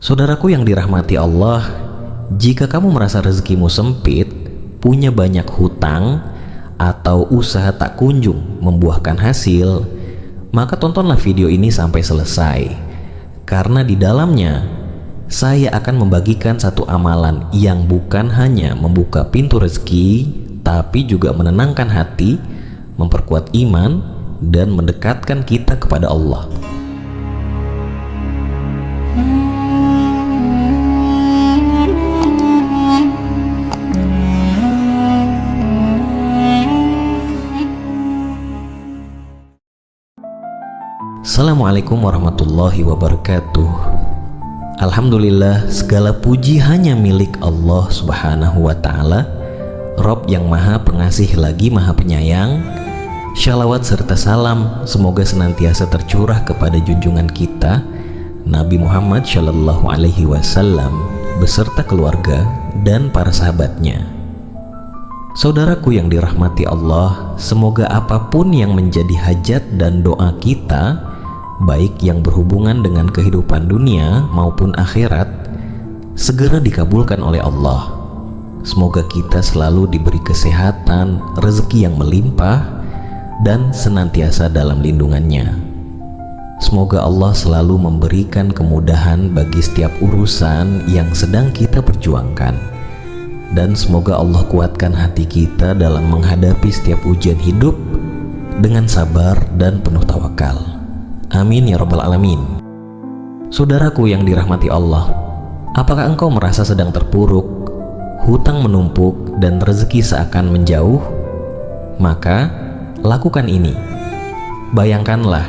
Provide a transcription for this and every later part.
Saudaraku yang dirahmati Allah, jika kamu merasa rezekimu sempit, punya banyak hutang, atau usaha tak kunjung membuahkan hasil, maka tontonlah video ini sampai selesai, karena di dalamnya saya akan membagikan satu amalan yang bukan hanya membuka pintu rezeki, tapi juga menenangkan hati, memperkuat iman, dan mendekatkan kita kepada Allah. Assalamualaikum warahmatullahi wabarakatuh. Alhamdulillah, segala puji hanya milik Allah Subhanahu wa ta'ala, Rob yang maha pengasih lagi maha penyayang. Shalawat serta salam semoga senantiasa tercurah kepada junjungan kita Nabi Muhammad Shallallahu Alaihi Wasallam beserta keluarga dan para sahabatnya. Saudaraku yang dirahmati Allah, semoga apapun yang menjadi hajat dan doa kita, baik yang berhubungan dengan kehidupan dunia maupun akhirat, segera dikabulkan oleh Allah. Semoga kita selalu diberi kesehatan, rezeki yang melimpah, dan senantiasa dalam lindungannya. Semoga Allah selalu memberikan kemudahan bagi setiap urusan yang sedang kita perjuangkan, dan semoga Allah kuatkan hati kita dalam menghadapi setiap ujian hidup dengan sabar dan penuh tawakal. Amin ya rabbal alamin. Saudaraku yang dirahmati Allah, apakah engkau merasa sedang terpuruk, hutang menumpuk, dan rezeki seakan menjauh? Maka lakukan ini. Bayangkanlah,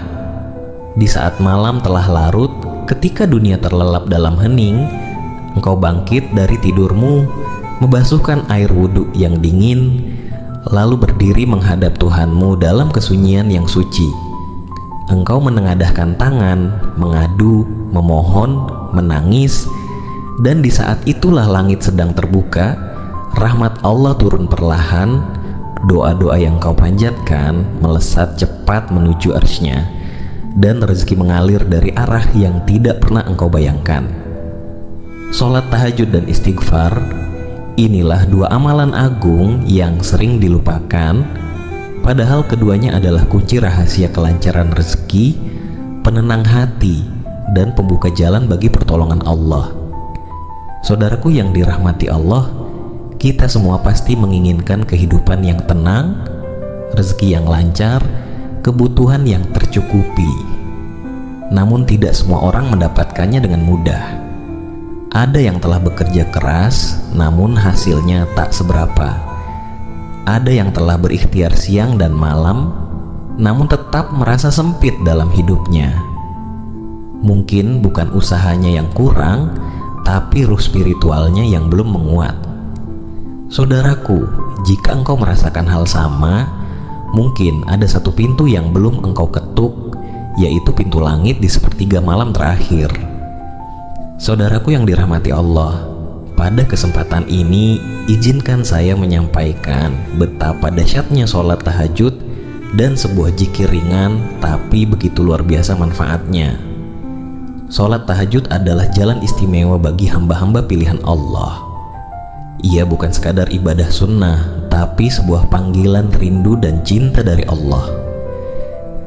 di saat malam telah larut, ketika dunia terlelap dalam hening, engkau bangkit dari tidurmu, membasuhkan air wudhu yang dingin, lalu berdiri menghadap Tuhanmu dalam kesunyian yang suci. Engkau menengadahkan tangan, mengadu, memohon, menangis, dan di saat itulah langit sedang terbuka, rahmat Allah turun perlahan, doa-doa yang kau panjatkan melesat cepat menuju arsy-Nya, dan rezeki mengalir dari arah yang tidak pernah engkau bayangkan. Salat tahajud dan istighfar, inilah dua amalan agung yang sering dilupakan, padahal keduanya adalah kunci rahasia kelancaran rezeki, penenang hati, dan pembuka jalan bagi pertolongan Allah. Saudaraku yang dirahmati Allah, kita semua pasti menginginkan kehidupan yang tenang, rezeki yang lancar, kebutuhan yang tercukupi. Namun tidak semua orang mendapatkannya dengan mudah. Ada yang telah bekerja keras, namun hasilnya tak seberapa. Ada yang telah berikhtiar siang dan malam, namun tetap merasa sempit dalam hidupnya. Mungkin bukan usahanya yang kurang, tapi ruh spiritualnya yang belum menguat. Saudaraku, jika engkau merasakan hal sama, mungkin ada satu pintu yang belum engkau ketuk, yaitu pintu langit di sepertiga malam terakhir. Saudaraku yang dirahmati Allah, pada kesempatan ini izinkan saya menyampaikan betapa dahsyatnya sholat tahajud dan sebuah zikir ringan tapi begitu luar biasa manfaatnya. Sholat tahajud adalah jalan istimewa bagi hamba-hamba pilihan Allah. Ia bukan sekadar ibadah sunnah, tapi sebuah panggilan rindu dan cinta dari Allah.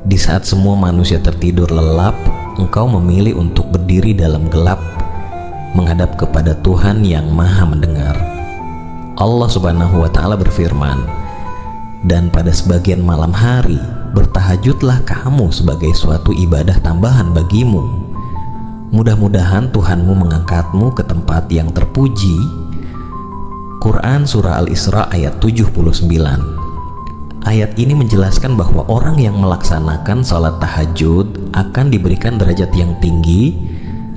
Di saat semua manusia tertidur lelap, engkau memilih untuk berdiri dalam gelap, menghadap kepada Tuhan yang maha mendengar. Allah Subhanahu wa ta'ala berfirman, dan pada sebagian malam hari bertahajudlah kamu sebagai suatu ibadah tambahan bagimu. Mudah-mudahan Tuhanmu mengangkatmu ke tempat yang terpuji. Quran Surah Al-Isra ayat 79. Ayat ini menjelaskan bahwa orang yang melaksanakan salat tahajud akan diberikan derajat yang tinggi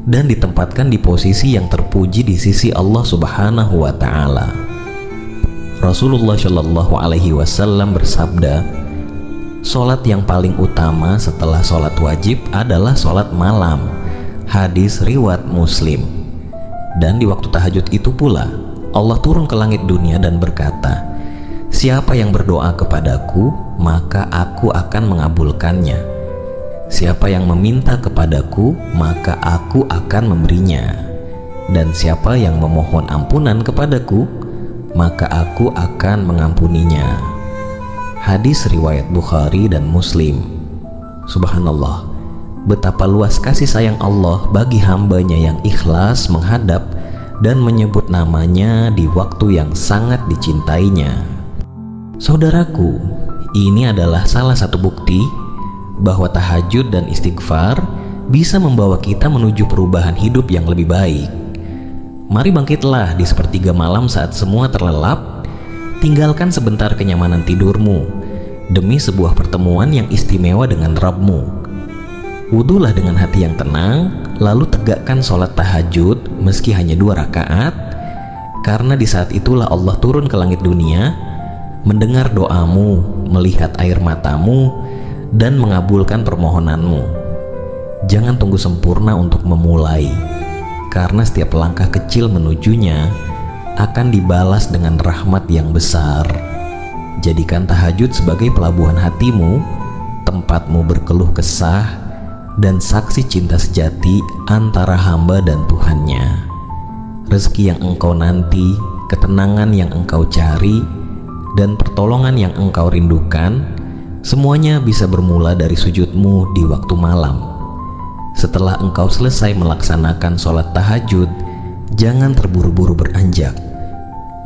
dan ditempatkan di posisi yang terpuji di sisi Allah Subhanahu wa ta'ala. Rasulullah Shallallahu Alaihi Wasallam bersabda, "Salat yang paling utama setelah salat wajib adalah salat malam." Hadis riwayat Muslim. Dan di waktu tahajud itu pula Allah turun ke langit dunia dan berkata, "Siapa yang berdoa kepadaku, maka aku akan mengabulkannya. Siapa yang meminta kepadaku, maka aku akan memberinya." dan siapa yang memohon ampunan kepadaku, maka aku akan mengampuninya. Hadis riwayat Bukhari dan Muslim. Subhanallah, betapa luas kasih sayang Allah bagi hambanya yang ikhlas menghadap dan menyebut namanya di waktu yang sangat dicintainya. Saudaraku, ini adalah salah satu bukti bahwa tahajud dan istighfar bisa membawa kita menuju perubahan hidup yang lebih baik. Mari bangkitlah di sepertiga malam saat semua terlelap, tinggalkan sebentar kenyamanan tidurmu demi sebuah pertemuan yang istimewa dengan Rabb-mu. Wudulah dengan hati yang tenang, lalu tegakkan sholat tahajud meski hanya 2 rakaat, karena di saat itulah Allah turun ke langit dunia, mendengar doamu, melihat air matamu, dan mengabulkan permohonanmu. Jangan tunggu sempurna untuk memulai, karena setiap langkah kecil menujunya akan dibalas dengan rahmat yang besar. Jadikan tahajud sebagai pelabuhan hatimu, tempatmu berkeluh kesah, dan saksi cinta sejati antara hamba dan Tuhannya. Rezeki yang engkau nanti, ketenangan yang engkau cari, dan pertolongan yang engkau rindukan, semuanya bisa bermula dari sujudmu di waktu malam. Setelah engkau selesai melaksanakan sholat tahajud, jangan terburu-buru beranjak.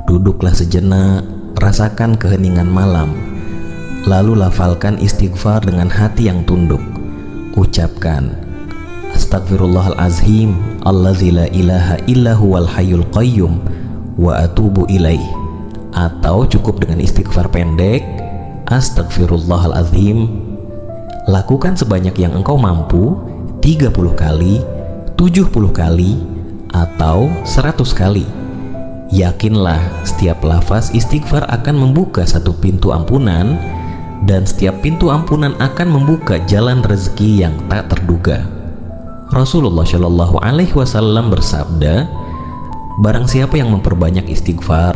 Duduklah sejenak, rasakan keheningan malam, lalu lafalkan istighfar dengan hati yang tunduk. Ucapkan, Astagfirullahalazim, allazi la ilaha illa huwal hayyul qayyum, wa atubu ilaih. Atau cukup dengan istighfar pendek, Astagfirullahalazim. Lakukan sebanyak yang engkau mampu, 30 kali, 70 kali, atau 100 kali. Yakinlah setiap lafaz istighfar akan membuka satu pintu ampunan, dan setiap pintu ampunan akan membuka jalan rezeki yang tak terduga. Rasulullah Shallallahu Alaihi Wasallam bersabda, barang siapa yang memperbanyak istighfar,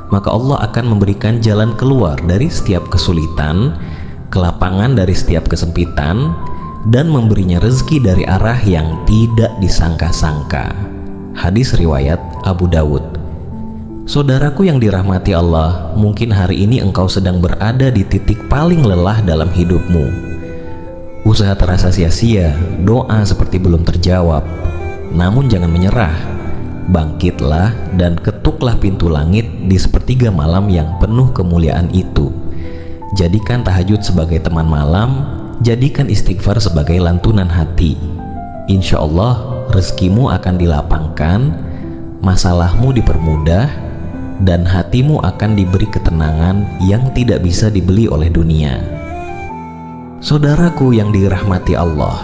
maka Allah akan memberikan jalan keluar dari setiap kesulitan, kelapangan dari setiap kesempitan, dan memberinya rezeki dari arah yang tidak disangka-sangka. Hadis riwayat Abu Dawud. Saudaraku yang dirahmati Allah, mungkin hari ini engkau sedang berada di titik paling lelah dalam hidupmu. Usaha terasa sia-sia, doa seperti belum terjawab. Namun jangan menyerah. Bangkitlah dan ketuklah pintu langit di sepertiga malam yang penuh kemuliaan itu. Jadikan tahajud sebagai teman malam, jadikan istighfar sebagai lantunan hati. Insya Allah rezekimu akan dilapangkan, masalahmu dipermudah, dan hatimu akan diberi ketenangan yang tidak bisa dibeli oleh dunia. Saudaraku yang dirahmati Allah,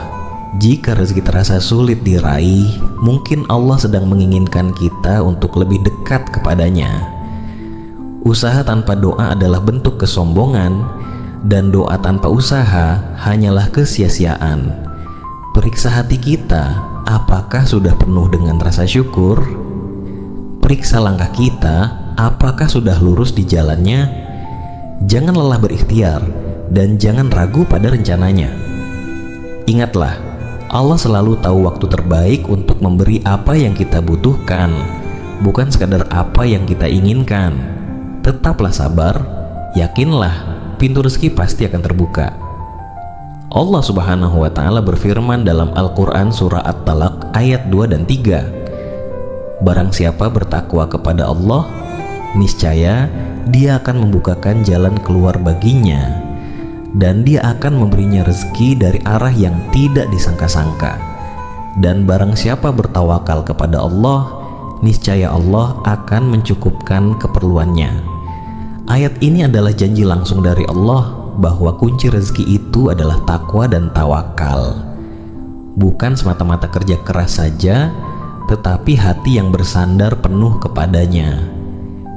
jika rezeki terasa sulit diraih, mungkin Allah sedang menginginkan kita untuk lebih dekat kepadanya. Usaha tanpa doa adalah bentuk kesombongan, dan doa tanpa usaha hanyalah kesia-siaan. Periksa hati kita, apakah sudah penuh dengan rasa syukur? Periksa langkah kita, apakah sudah lurus di jalannya? Jangan lelah berikhtiar, dan jangan ragu pada rencananya. Ingatlah, Allah selalu tahu waktu terbaik untuk memberi apa yang kita butuhkan, bukan sekadar apa yang kita inginkan. Tetaplah sabar, yakinlah pintu rezeki pasti akan terbuka. Allah Subhanahu wa Ta'ala berfirman dalam Al-Quran Surah At-Talaq ayat 2 dan 3, barang siapa bertakwa kepada Allah, niscaya Dia akan membukakan jalan keluar baginya, dan Dia akan memberinya rezeki dari arah yang tidak disangka-sangka. Dan barang siapa bertawakal kepada Allah, niscaya Allah akan mencukupkan keperluannya. Ayat ini adalah janji langsung dari Allah bahwa kunci rezeki itu adalah takwa dan tawakal. Bukan semata-mata kerja keras saja, tetapi hati yang bersandar penuh kepadanya.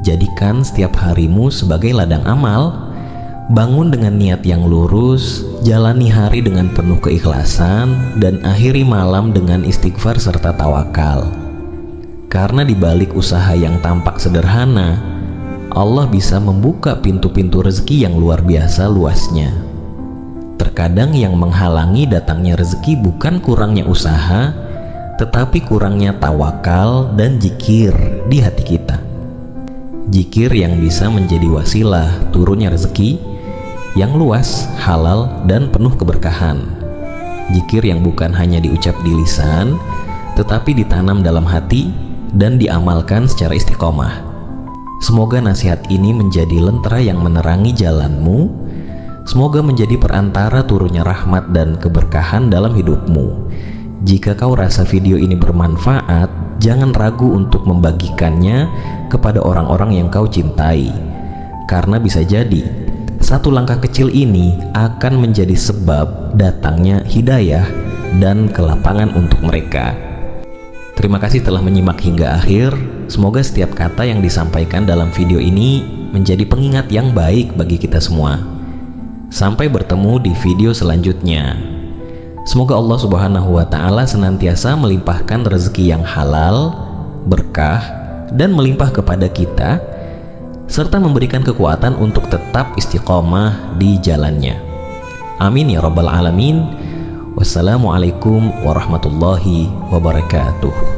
Jadikan setiap harimu sebagai ladang amal. Bangun dengan niat yang lurus, jalani hari dengan penuh keikhlasan, dan akhiri malam dengan istighfar serta tawakal. Karena di balik usaha yang tampak sederhana, Allah bisa membuka pintu-pintu rezeki yang luar biasa luasnya. Terkadang yang menghalangi datangnya rezeki bukan kurangnya usaha, tetapi kurangnya tawakal dan zikir di hati kita. Zikir yang bisa menjadi wasilah turunnya rezeki yang luas, halal, dan penuh keberkahan. Zikir yang bukan hanya diucap di lisan, tetapi ditanam dalam hati dan diamalkan secara istiqomah. Semoga nasihat ini menjadi lentera yang menerangi jalanmu. Semoga menjadi perantara turunnya rahmat dan keberkahan dalam hidupmu. Jika kau rasa video ini bermanfaat, jangan ragu untuk membagikannya kepada orang-orang yang kau cintai. Karena bisa jadi, satu langkah kecil ini akan menjadi sebab datangnya hidayah dan kelapangan untuk mereka. Terima kasih telah menyimak hingga akhir. Semoga setiap kata yang disampaikan dalam video ini menjadi pengingat yang baik bagi kita semua. Sampai bertemu di video selanjutnya. Semoga Allah Subhanahu wa Ta'ala senantiasa melimpahkan rezeki yang halal, berkah, dan melimpah kepada kita, serta memberikan kekuatan untuk tetap istiqomah di jalannya. Amin ya rabbal alamin. Wassalamualaikum warahmatullahi wabarakatuh.